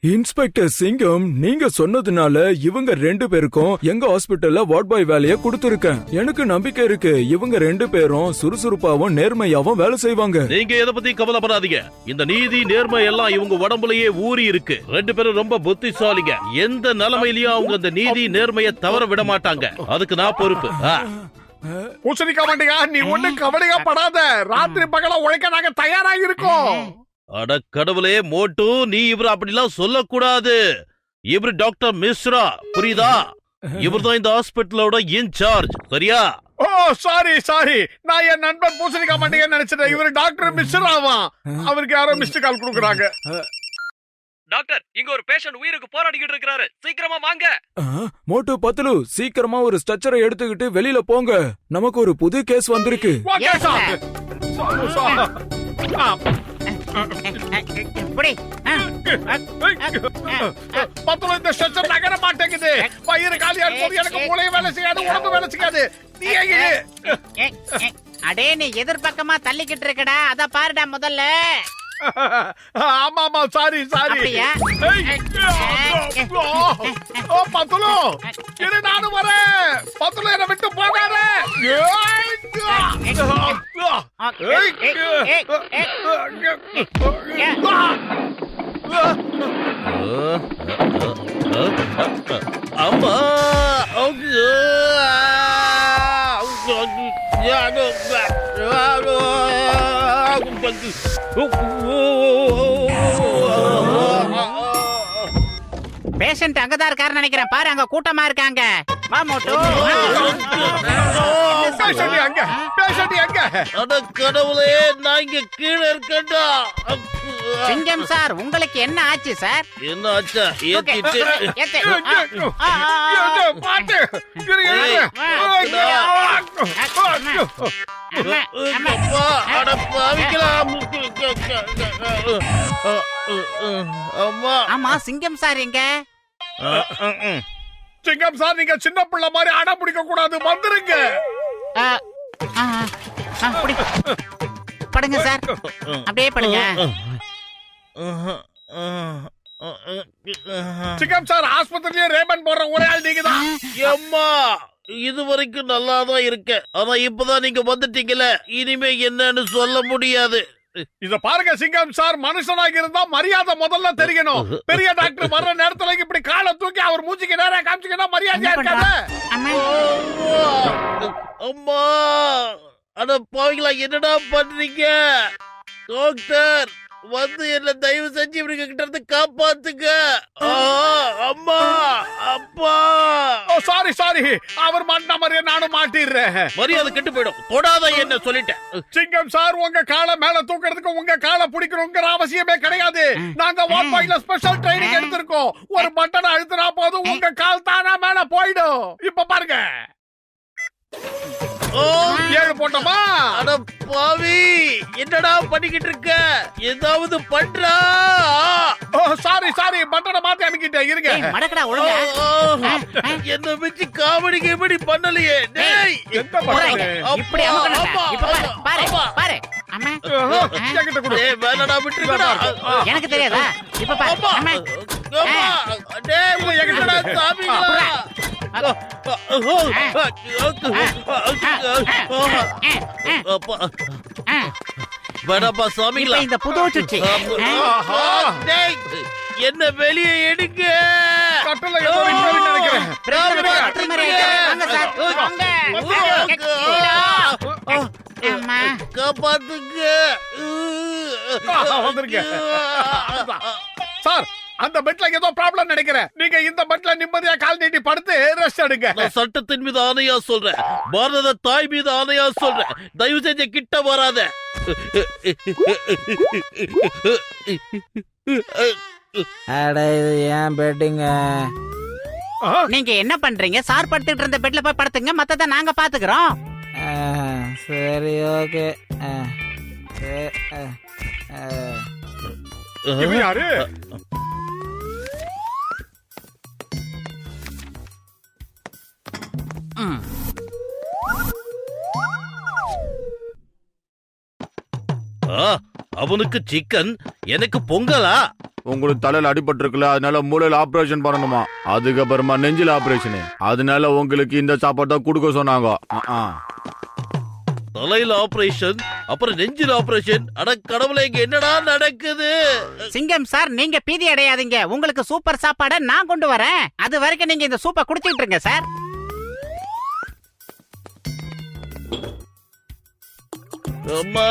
Inspector சிங்கம், நீங்க சொன்னதுனால இவங்க 2 பேருக்கும் எங்க ஹாஸ்பிடல்ல வார்ட் பாய் வேலைய கொடுத்திருக்கேன். எனக்கு நம்பிக்கை இருக்கு இவங்க 2 பேரும் சுறுசுறுப்பாவும் நேர்மையாவும் வேலை செய்வாங்க. நீங்க எதை பத்தி கவலைப்படாதீங்க. இந்த நீதி நேர்மை எல்லாம் இவங்க உடம்புலயே ஊறி இருக்கு. 2 பேரும் ரொம்ப புத்திசாலிங்க. எந்த நிலைமையிலயும் அவங்க இந்த நீதி நேர்மையை தவற விட மாட்டாங்க. அதுக்கு நான் பொறுப்பு. பூசணிக்கா மாட்டியா, நீ ஒண்ணு கவலைப்படாத. ராத்திரி பகல உழைக்க நாங்க தயாராக இருக்கோம். அட கடவுளே மோட்டு, நீ இவரு அப்படிலாம் சொல்லக்கூடாது. இவரு டாக்டர் மிஸ்ரா, புரியுதா? இவர்தான் இந்த ஹாஸ்பிட்டலோட இன்சார்ஜ், சரியா? ஓ சாரி, நான் என் நண்பன் பூசணிக்கா மாட்டியா நினைச்சிட்டேன். இவரு டாக்டர் மிஸ்ராவா? அவருக்கு யாரோ மிஸ்டு கால் கொடுக்குறாங்க. டாக்டர், இங்க ஒரு பேஷண்ட் உயிருக்கு போராடிக்கிட்டு இருக்காரு, சீக்கிரமா வாங்க. மோட்டு பத்லு, சீக்கிரமா ஒரு ஸ்ட்ரெச்சரை எடுத்துக்கிட்டு வெளியில போங்க. நமக்கு ஒரு புது கேஸ் வந்திருக்கு. இந்த ஸ்ட்ரெச்சர் நகர மாட்டேங்குது. வயிறு காலியா இருக்கும், எனக்கு மூளை வேலை செய்யாது, உடம்பு வேலை செய்யாது. அடே, நீ எதிர்பக்கமா தள்ளிக்கிட்டு இருக்கடா, அத பாருடா முதல்ல. ஆமா சாரி. பத்துலு, இரு நானும் வரேன். பத்துலு, என்ன விட்டு போகாத. அம்மா பேஷண்ட் அங்கதான் இருக்காரு நினைக்கிறேன். பாரு, அங்க கூட்டமா இருக்காங்க. வா மோட்டு. அட கடவுளே, நான் இங்க கீழே இருக்கேன்டா. சிங்கம் சார், உங்களுக்கு என்ன ஆச்சு சார்? என்ன ஆச்சா? ஏத்திட்டு ஆமா, சிங்கம் சார் எங்க? சிங்கம் சார், நீங்க சின்ன பிள்ளை மாதிரி அடம் பிடிக்க கூடாது, வந்துருங்க. படுங்க சார், அப்படியே படுங்க. சிங்கம் சார், ஆஸ்பத்திரியிலே ரேமன் போடுற ஒரே ஆள் நீங்க தான். அம்மா, இது வரைக்கும் நல்லாதான் இருக்க. ஆனா இப்பதான் நீங்க வந்துட்டீங்கல்ல, இனிமே என்னன்னு சொல்ல முடியாது. இத பாருங்க சிங்கம் சார், மனுஷனாக இருந்தா மரியாதை முதல்ல தெரியணும். பெரிய டாக்டர் வர்ற நேரத்துல இப்படி காலை தூக்கி அவர் மூஞ்சிக்கு நேரா காமிச்சீங்கன்னா மரியாதையா இருக்காது. அம்மா, அட பாவிங்களா, என்னடா பண்றீங்க? டாக்டர் வந்து என்ன தயவு செஞ்சு இவங்க கிட்ட இருந்து காப்பாத்துங்க. அம்மா, அப்பா. சாரி, அவர் மாட்டின மாதிரியே நானும் மாட்டிடுறேன். மரியாதை கெட்டு போயிடும். தொடாத என்ன சொல்லிட்டேன். சிங்கம் சார், உங்க காலை மேல தூக்கிறதுக்கு உங்க காலை பிடிக்கணுங்கிற அவசியமே கிடையாது. நாங்க வாட் பாய்ல ஸ்பெஷல் ட்ரைனிங் எடுத்திருக்கோம். ஒரு பட்டனை அழுத்தினா போதும், உங்க கால் தானா மேல போயிடும். இப்ப பாருங்க. 7 போட்டோமா? அட பாவி, என்னடா பண்ணிக்கிட்டு இருக்க? ஏதாவது பண்றா? சாரி, பட்டனை மாத்தி அனுப்பிட்டேன். இருங்க. மடக்கடா ஒழுங்கா. என்ன வச்சு காமெடி கேமெடி பண்ணலையே. டேய், எந்த பட்டனை? இப்படி அமுக்கணும்டா. இப்ப பாரு, பாரு. அம்மா, என்கிட்ட கொடு. டேய், வேணடா, விட்டுருங்கடா. எனக்கு தெரியாதா? இப்ப பாரு. அம்மா, டேய், எங்கடா சாமிங்களா? வேணாப்பா சாமிங்களா. இந்த புது சுச்சி. என்ன வெளியே எடுங்க. கட்டளை ஏதோ இருக்குன்னு நினைக்கிறேன். காப்பாத்துங்க. சார், அந்த பெட்ல ஏதோ ப்ராப்ளம் நினைக்கிறேன். நீங்க இந்த பெட்ல நிம்மதியா கால் நீட்டி படுத்து ரெஸ்ட் எடுங்க. நான் சட்டத்தின் மீது ஆணையா சொல்றேன், பாரத தாய் மீது ஆணையா சொல்றேன், தயவு செஞ்சு கிட்ட வராத. அட, இது ஏன் பெட்டிங்க? நீங்க என்ன பண்றீங்க? சார் படுத்துட்டு இருந்த பெட்ல போய் படுத்துங்க, மத்தத நாங்க பாத்துக்கிறோம். சரி, ஓகே. இவன் யாரு? அவனுக்கு சிக்கன், எனக்கு பொங்கலா? உங்களுக்கு தலையில அடிபட்டு இருக்குல்ல, அதனால மூளையில ஆபரேஷன் பண்ணணுமா, அதுக்கப்புறமா நெஞ்சில ஆபரேஷன். அதனால உங்களுக்கு இந்த சாப்பாடு தான் கொடுக்க சொன்னாங்க. தலையில ஆபரேஷன், அப்புறம் நெஞ்சில ஆபரேஷன். அட கடவுளே, இங்க என்னடா நடக்குது? சிங்கம் சார், நீங்க பீதி அடையாதீங்க. உங்களுக்கு சூப்பர் சாப்பாடை நான் கொண்டு வரேன். அது வரைக்கும் நீங்க இந்த சூப்பை குடிச்சிட்டு இருங்க சார். அம்மா.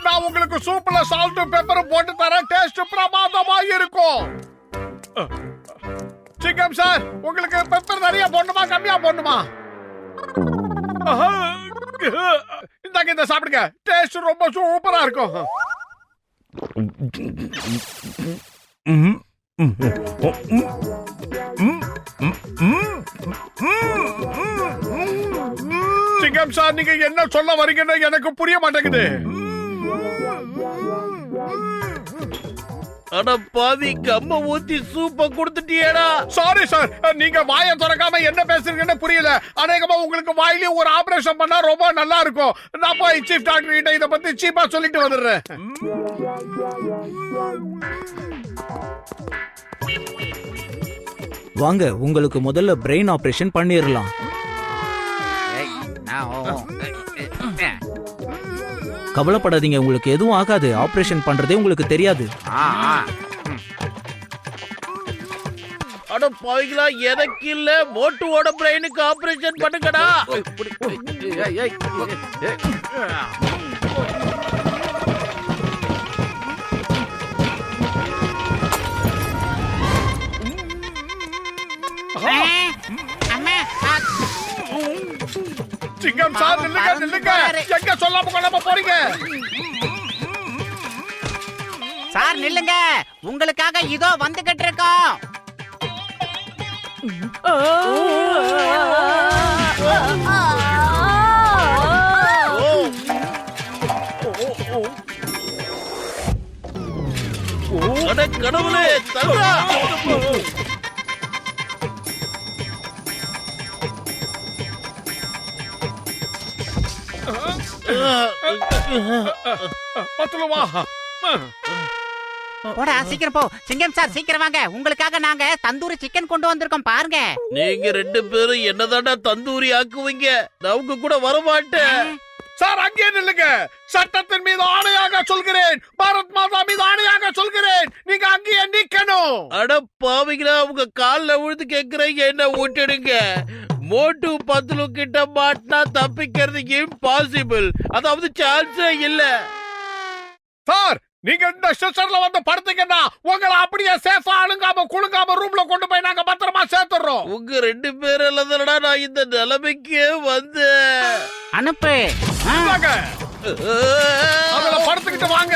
நான் உங்களுக்கு சூப்ல சால்ட் பெப்பர் போட்டு தரேன். டேஸ்ட் பிரமாதமா இருக்கும். சிங்கம் சார், உங்களுக்கு பெப்பர் நிறைய போடணுமா கம்மியா போடணுமா? இந்தாங்க, இந்த சாப்பிடுங்க. டேஸ்ட் ரொம்ப சூப்பரா இருக்கும். சிங்கம் சார், நீங்க என்ன சொல்ல வரீங்கன்னு எனக்கு புரிய மாட்டேங்குது. அட பாவி, கம்ம ஊத்தி சூப்ப கொடுத்துட்டியேடா. சாரி சார், நீங்க வாயை திறக்காம என்ன பேசுறீங்கன்னு புரியல. அநேகமா உங்களுக்கு வாயிலே ஒரு ஆபரேஷன் பண்ணா ரொம்ப நல்லா இருக்கும். நான் போய் சீஃப் டாக்டர் கிட்ட இத பத்தி சீப்பா சொல்லிட்டு வந்துடுறேன். வாங்க, உங்களுக்கு முதல்ல பிரெயின் ஆபரேஷன் பண்ணிரலாம். கவலைப்படாதீங்க, உங்களுக்கு எதுவும் ஆகாது. ஆபரேஷன் பண்றதே உங்களுக்கு தெரியாது. அட பாவிகளா, எனக்கு இல்ல, மோட்டுவோட பிரெயினுக்கு ஆபரேஷன் பண்ணுங்கடா. சிங்கம் சார், நில்லுங்க நில்லுங்க. எங்க சொல்லாம கொள்ளாம போறீங்க? சார் நில்லுங்க, உங்களுக்காக இதோ வந்துகிட்டு இருக்கோம். அட கடவுளே, தல்றா. பத்துலவா. போடா, சீக்கிரம் போ. சிங்கம் சார், சீக்கிரம் வாங்க. உங்களுக்காக நாங்க தந்தூரி சிக்கன் கொண்டு வந்திருக்கோம், பாருங்க. நீங்க ரெண்டு பேரும் என்னதாண்டா தந்தூரி ஆக்குவீங்க? நான் உங்க கூட வரமாட்டேன். சார், அங்கே நில்லுங்க. சட்டத்தின் மீது ஆணையாக சொல்கிறேன், பாரத் மாதா மீது ஆணையாக சொல்கிறேன், நீங்க அங்கேயே நிக்கணும். அட பாவிங்களா, உங்க கால்ல விழுந்து கேக்குறீங்க, என்ன விட்டுடுங்க. மோட்டு பத்துலு கிட்ட மாட்டினா தப்பிக்கிறது இம்பாசிபிள், அதாவது சான்ஸே இல்ல. சார், நீங்க இந்த ஸ்டேஷன்ல வந்து படுத்தீங்கன்னா உங்களை அப்படியே சேஃபா அணுகாம குழுங்காம ரூம்ல கொண்டு போய் நாங்க பத்திரமா சேர்த்துறோம். உங்க ரெண்டு பேரும் நான் இந்த நிலைமைக்கு வந்து அனுப்பு. அதுல படுத்துக்கிட்டு வாங்க.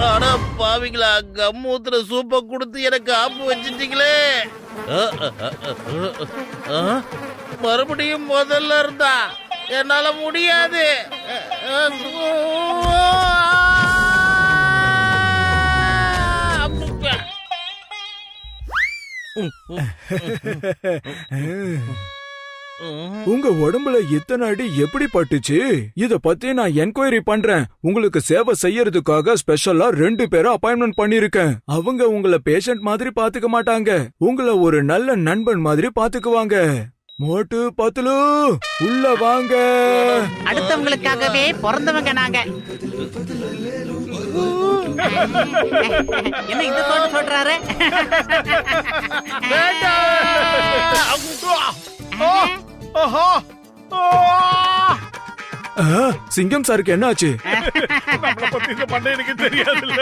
அட பாவிங்களா, கம்மூத்திர சூப்ப கொடுத்து எனக்கு ஆப்பு வச்சிட்டீங்களே. மறுபடியும் முதல்ல இருந்தா என்னால முடியாது. உங்க உடம்புல இத்தனை அடி எப்படி பட்டுச்சு? இத பத்தி நான் என்கொயரி பண்றேன். உங்களுக்கு சேவை செய்யறதுக்காக ஸ்பெஷலா 2 பேரை அப்பாயின்மெண்ட் பண்ணிருக்கேன். அவங்க உங்களை பேஷண்ட் மாதிரி பாத்துக்க மாட்டாங்க, உங்களை ஒரு நல்ல நண்பன் மாதிரி பாத்துக்குவாங்க. மோட்டு பத்துலு, உள்ள வாங்க. அடுத்தவங்களுக்காகவே பிறந்தவங்க நாங்க. என்ன இந்த தோட்டு சொல்றாரு? சிங்கம் சாருக்கு என்ன ஆச்சு? நம்மளை பத்தி இந்த பண்ண எனக்கு தெரியாதுல்ல.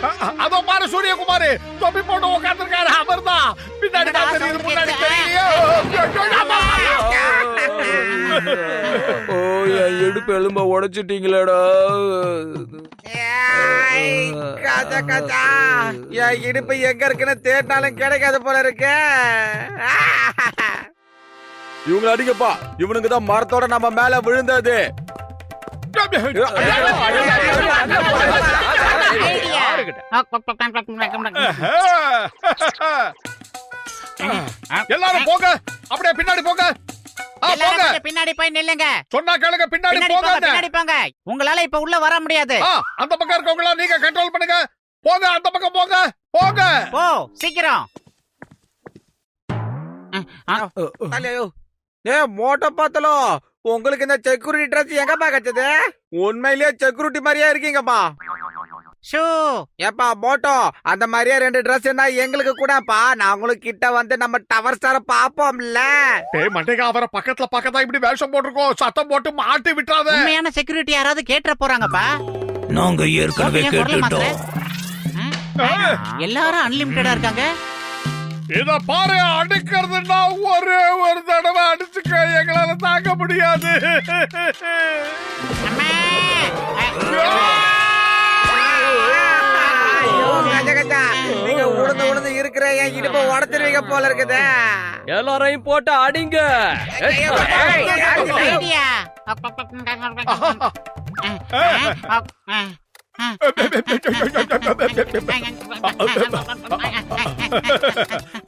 அதோ பாரு சூரியகுமார் தொப்பி போட்டு உட்கார்ந்திருக்காரு அவர்தான். பின்னாடி தான் தெரியுது, முன்னாடி தெரியலையோ. ஓ என் இடுப்பு எலும்ப உடைச்சிட்டீங்களேடா. கஜா கஜா என் இடுப்பு எங்க இருக்குன்னு தேடினாலும் கிடைக்காது போல இருக்கு. இவங்க அடிங்கப்பா, இவனுக்கு தான் மரத்தோட நம்ம மேல விழுந்தது. எல்லாரும் போங்க, அப்படியே பின்னாடி போங்க. எல்லாரும் போங்க, கொஞ்சம் பின்னாடி போய் நில்லுங்க. சொன்னா கேளுங்க, பின்னாடி பின்னாடி போங்க, போங்க. பின்னாடி போங்க. உங்களால இப்ப உள்ள வர முடியாது. அந்த பக்கம் இருக்கவங்கள நீங்க கண்ட்ரோல் பண்ணுங்க. போங்க, அந்த பக்கம் போங்க, போங்க. போ சீக்கிரம். ஐயோ, மோட்டோ பார்த்தலோ உங்களுக்கு இந்த செக்யூரிட்டி ட்ரெஸ் எங்கப்பா கிடைச்சது? உண்மையிலேயே செக்யூரிட்டி மாதிரியா இருக்கீங்கப்பா. ஷூ ஏப்பா மோட்டோ, அந்த மாதிரியே 2 ட்ரெஸ் என்ன எங்களுக்கு கூடப்பா. நாங்களும் கிட்ட வந்து நம்ம டவர் ஸ்டார பாப்போம்ல. டேய் மண்டைங்க, அவரை பக்கத்துல இப்படி வேஷம் போட்டிருக்கோம். சத்தம் போட்டு மாட்டி விட்டுறாத. உண்மையான செக்யூரிட்டி யாராவது கேட்டுற போறாங்கப்பா. நாங்க ஏற்கனவே ஏன் குரலை கேட்டுட்டோம். மாத்துற? எல்லாரும் அன்லிமிட்டடா இருக்காங்க. இத பாரு, அடிக்கிறதுனா ஒரே ஒரு தடவை அடிச்சுக்க, எங்களால தாங்க முடியாது. அம்மா. ஐயோ, கஜா கஜா, நீங்க உழுந்து இருக்கிற என் இடுப்பை உடச்சிருவீங்க போல இருக்குது. எல்லாரையும் போட்டு அடிங்க. ஐடியா.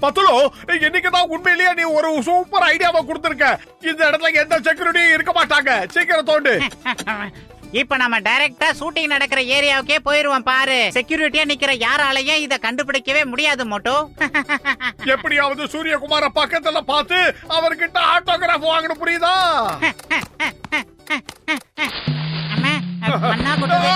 பத்துலோ, இன்னைக்குதான் உண்மையிலேயே நீ ஒரு சூப்பர் ஐடியாவை கொடுத்திருக்க. இந்த இடத்துல எந்த செக்யூரிட்டியும் இருக்க மாட்டாங்க. சீக்கிரம் தோண்டு. இப்ப நம்ம டைரக்டா ஷூட்டிங் நடக்கிற ஏரியாவுக்கே போயிருவோம் பாரு. செக்யூரிட்டியா நிக்கிற யாராலையும் இத கண்டுபிடிக்கவே முடியாது மோட்டோ. எப்படியாவது சூரியகுமார பக்கத்துல பார்த்து அவர்கிட்ட ஆட்டோகிராஃப் வாங்கணும், புரியுதா? மண்ணா கொட்டுது.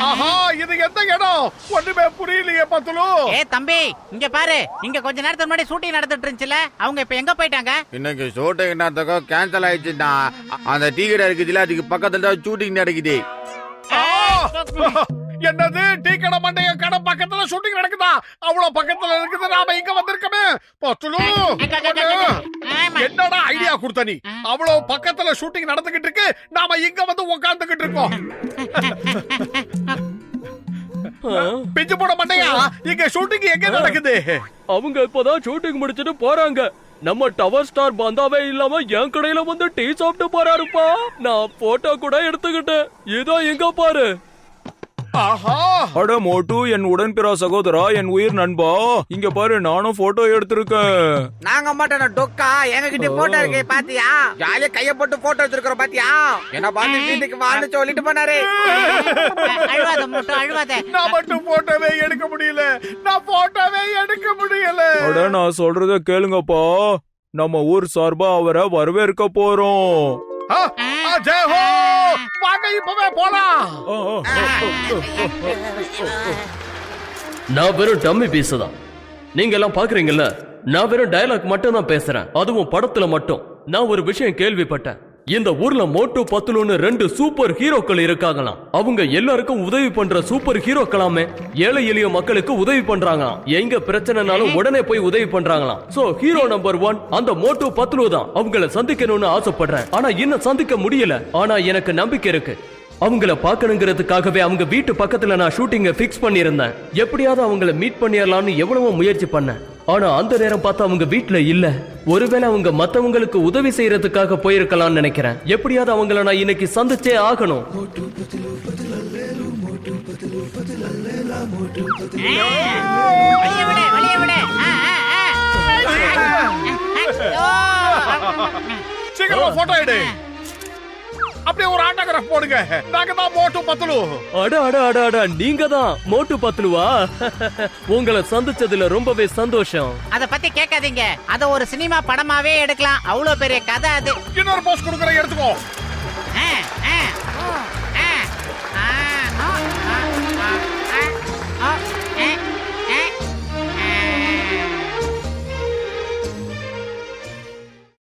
ஆஹா, இது எந்த இடம்? ஒண்ணுமே புரியலையே பத்துலு. ஏ தம்பி, இங்க பாரு. இங்க கொஞ்ச நேரத்துக்கு முன்னாடி ஷூட்டிங் நடந்துட்டு இருந்துச்சுல, அவங்க இப்ப எங்க போயிட்டாங்க? இன்னைக்கு ஷூட்டிங் நடந்ததுக்கு கேன்சல் ஆயிடுச்சுடா. அந்த டீ கடை இருக்குதுல, அதுக்கு பக்கத்துல தான் ஷூட்டிங் நடக்குது. என்னது, டீ கடை மண்டைய கடை பக்கத்துல ஷூட்டிங் நடக்குதா? அவ்வளவு பக்கத்துல இருக்குது, நாம இங்க வந்திருக்கமே. பத்துலு, என்னடா ஐடியா கொடுத்த நீ? அவ்வளவு பக்கத்துல ஷூட்டிங் நடந்துகிட்டு இருக்கு, நாம இங்க வந்து உட்கார்ந்துகிட்டு இருக்கோம். பிஞ்சு போட மண்டையா, இங்க ஷூட்டிங் எங்க நடக்குது? அவங்க இப்பதான் ஷூட்டிங் முடிச்சிட்டு போறாங்க. நம்ம டவர் ஸ்டார் பந்தாவே இல்லாம என் கடையில வந்து டீ சாப்பிட்டு போறாருப்பா. நான் போட்டோ கூட எடுத்துக்கிட்டேன். இதோ எங்க பாரு. ஆஹா, அட மோட்டு, என் உடன்பிறா சகோதரா, என் உயிர் நண்பா, இங்க பாரு, நானும் போட்டோ எடுத்திருக்கேன். நாங்க மாட்டோம் டொக்கா, எங்க கிட்ட போட்டோ இருக்கு பாத்தியா? ஜாலியா கைய போட்டு போட்டோ எடுத்துருக்கோம் பாத்தியா? என்ன பாத்து வீட்டுக்கு வான்னு சொல்லிட்டு போனாரு. அழுவாத மோட்டோ, அழுவாத. நான் மட்டும் போட்டோவே எடுக்க முடியல. நான் போட்டோவே எடுக்க முடியல. அட நான் சொல்றத கேளுங்கப்பா, நம்ம ஊர் சார்பா அவரை வரவேற்க போறோம். ஜெய் ஹோ, வாங்க இப்பவே போலாம். நான் வெறும் டம்மி பீஸ் தான். நீங்க எல்லாம் பாக்குறீங்கல்ல, நான் வெறும் டயலாக் மட்டும் தான் பேசுறேன், அதுவும் படத்துல மட்டும். நான் ஒரு விஷயம் கேள்விப்பட்டேன். இந்த ஊர்ல மோட்டு பத்துலுன்னு 2 சூப்பர் ஹீரோக்கள் இருக்காங்களாம். அவங்க எல்லாருக்கும் உதவி பண்ற சூப்பர் ஹீரோக்களாமே. ஏழை எளிய மக்களுக்கு உதவி பண்றாங்களாம். எங்க பிரச்சனைனாலும் உடனே போய் உதவி பண்றாங்களாம். சோ ஹீரோ நம்பர் 1 அந்த மோட்டு பத்துலு தான். அவங்கள சந்திக்கணும்னு ஆசைப்படுறேன், ஆனா இன்னும் சந்திக்க முடியல. ஆனா எனக்கு நம்பிக்கை இருக்கு. அவங்கள பாக்கணுங்கிறதுக்காகவே அவங்க வீட்டு பக்கத்துல நான் ஷூட்டிங்க பிக்ஸ் பண்ணியிருந்தேன். எப்படியாவது அவங்கள மீட் பண்ணிடலாம்னு எவ்வளவோ முயற்சி பண்ணேன். ஆனா அந்த நேரம் பார்த்தா அவங்க வீட்டுல இல்ல. ஒருவேளை அவங்க மத்தவங்களுக்கு உதவி செய்யறதுக்காக போயிருக்கலாம்னு நினைக்கிறேன். எப்படியாவது அவங்கள நான் இன்னைக்கு சந்திச்சே ஆகணும். வெளிய விடு, வெளிய விடு. சீக்கிரம் போட்டோ எடு. அப்படியே ஒரு ஆட்டோகிராஃப் போடுங்க. நாங்க தான் மோட்டு பத்துலு. அட அட அட அட, நீங்க தான் மோட்டு பத்துலுவா? உங்களை சந்திச்சதுல ரொம்பவே சந்தோஷம். அத பத்தி கேட்காதீங்க, அத ஒரு சினிமா படமாவே எடுக்கலாம். அவ்வளவு பெரிய கதை அது. இன்னொரு போஸ்ட் கொடுக்குறேன், எடுத்துக்கோ. ஆ, ஆ, ஆ, ஆ, ஆ.